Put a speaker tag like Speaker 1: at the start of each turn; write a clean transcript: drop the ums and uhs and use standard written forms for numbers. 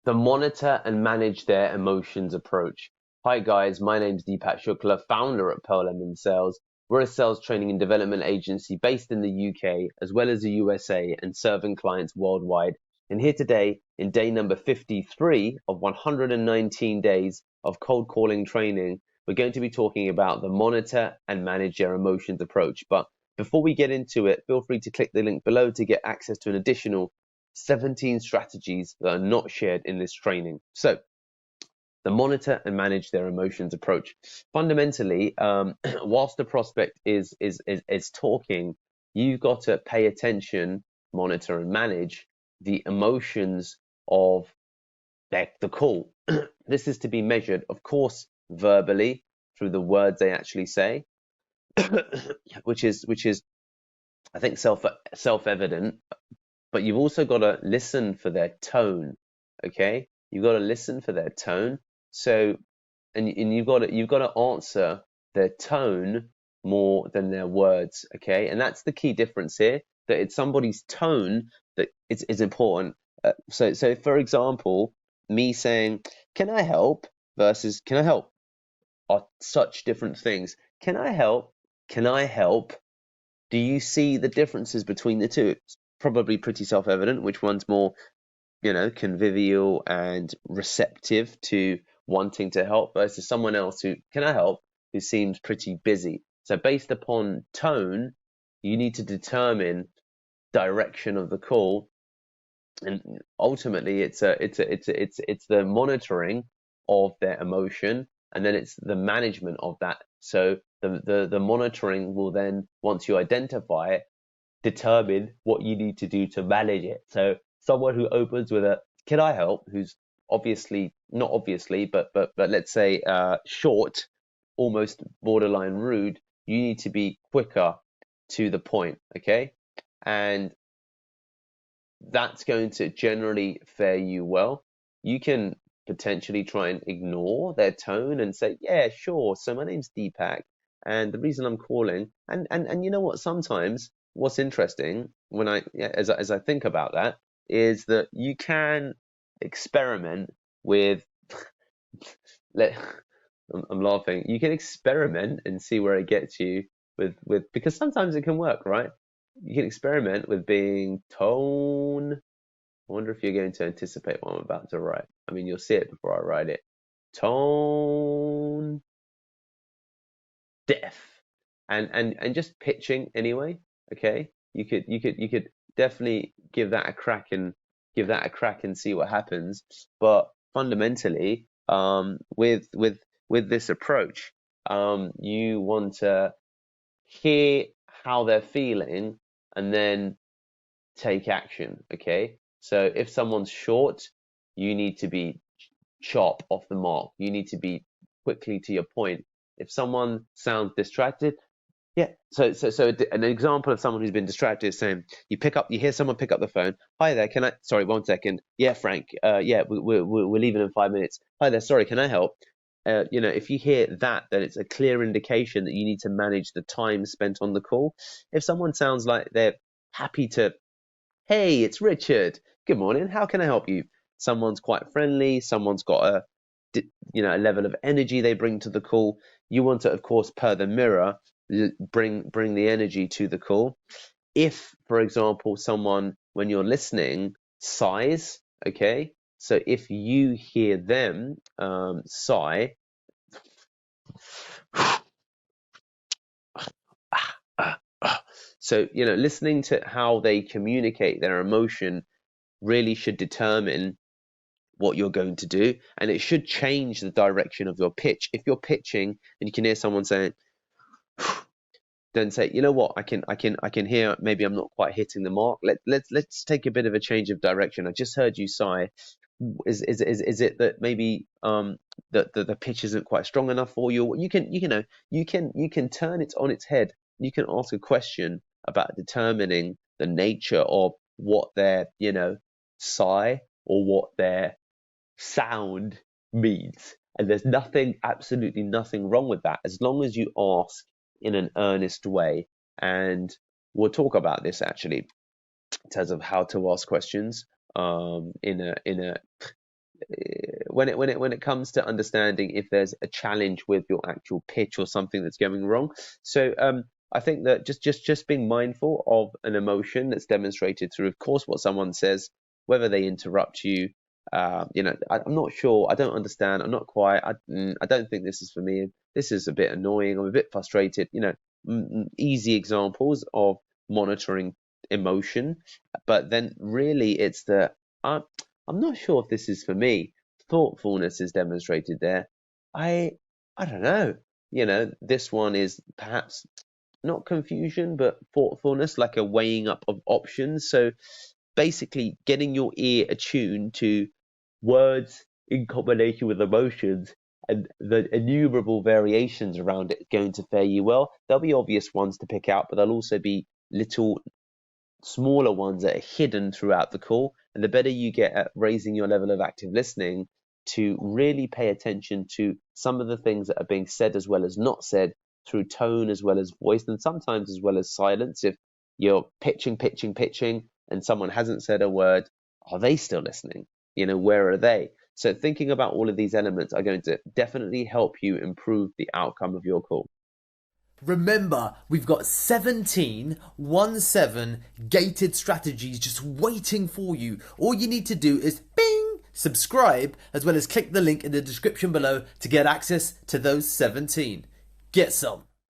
Speaker 1: the monitor and manage their emotions approach. Hi guys, my name's Deepak Shukla, founder at Pearl Lemon Sales. We're a sales training and development agency based in the UK as well as the USA and serving clients worldwide. And here today in day number 53 of 119 days of cold calling training, we're going to be talking about the monitor and manage their emotions approach. But before we get into it, feel free to click the link below to get access to an additional 17 strategies that are not shared in this training. So the monitor and manage their emotions approach. Fundamentally, whilst the prospect is talking, you've got to pay attention, monitor and manage the emotions of the call. This is to be measured, of course, verbally through the words they actually say, which is I think self-evident. But you've also got to listen for their tone. Okay, you've got to listen for their tone. So, and you've got to answer their tone more than their words. Okay, and that's the key difference here. That it's somebody's tone that is important. So for example, me saying "Can I help?" versus "Can I help?" are such different things. Can I help? Can I help? Do you see the differences between the two? It's probably pretty self-evident which one's more, convivial and receptive to wanting to help versus someone else who, can I help, who seems pretty busy. So based upon tone, you need to determine direction of the call, and ultimately it's the monitoring of their emotion, and then it's the management of that. So the monitoring will then, once you identify it, determine what you need to do to manage it. So someone who opens with a "Can I help?" who's obviously not obviously, but let's say short, almost borderline rude, you need to be quicker to the point, okay? And that's going to generally fare you well. You can potentially try and ignore their tone and say, "Yeah, sure. So my name's Deepak, and the reason I'm calling," and you know what? Sometimes what's interesting when as I think about that is that you can experiment with let I'm laughing. You can experiment and see where it gets you with because sometimes it can work, right? You can experiment with being tone. I wonder if you're going to anticipate what I'm about to write. I mean, you'll see it before I write it. Tone deaf, and just pitching anyway. Okay, you could definitely give that a crack and see what happens. But fundamentally, with this approach, you want to hear how they're feeling and then take action. Okay, so if someone's short, you need to be sharp off the mark. You need to be quickly to your point. If someone sounds distracted, yeah. So an example of someone who's been distracted is saying you hear someone pick up the phone. "Hi there, can I? Sorry, 1 second. Yeah, Frank. Yeah, we're leaving in 5 minutes. Hi there, sorry, can I help?" If you hear that, then it's a clear indication that you need to manage the time spent on the call. If someone sounds like they're happy to, "Hey, it's Richard. Good morning. How can I help you?" Someone's quite friendly. Someone's got a level of energy they bring to the call. You want to, of course, per the mirror, bring the energy to the call. If, for example, someone, when you're listening, sighs, okay. So if you hear them sigh, so listening to how they communicate their emotion really should determine what you're going to do, and it should change the direction of your pitch. If you're pitching and you can hear someone saying, then say, "You know what, I can hear maybe I'm not quite hitting the mark. Let's take a bit of a change of direction. I just heard you sigh. Is it that maybe the pitch isn't quite strong enough for you?" You can turn it on its head. You can ask a question about determining the nature of what their sigh or what their sound means. And there's absolutely nothing wrong with that, as long as you ask in an earnest way. And we'll talk about this actually in terms of how to ask questions in a when it comes to understanding if there's a challenge with your actual pitch or something that's going wrong. So I think that just being mindful of an emotion that's demonstrated through, of course, what someone says, whether they interrupt you. I'm not sure. I don't understand. I'm not quite. I don't think this is for me. This is a bit annoying. I'm a bit frustrated. Easy examples of monitoring emotion, but then really it's the I'm not sure if this is for me. Thoughtfulness is demonstrated there. I I don't know. This one is perhaps not confusion, but thoughtfulness, like a weighing up of options. So basically getting your ear attuned to words in combination with emotions and the innumerable variations around it going to fare you well. There'll be obvious ones to pick out, but there'll also be little smaller ones that are hidden throughout the call. And the better you get at raising your level of active listening to really pay attention to some of the things that are being said as well as not said through tone as well as voice, and sometimes as well as silence. If you're pitching, and someone hasn't said a word, are they still listening? Where are they? So thinking about all of these elements are going to definitely help you improve the outcome of your call.
Speaker 2: Remember, we've got 17 gated strategies just waiting for you. All you need to do is bing, subscribe, as well as click the link in the description below to get access to those 17. Get some.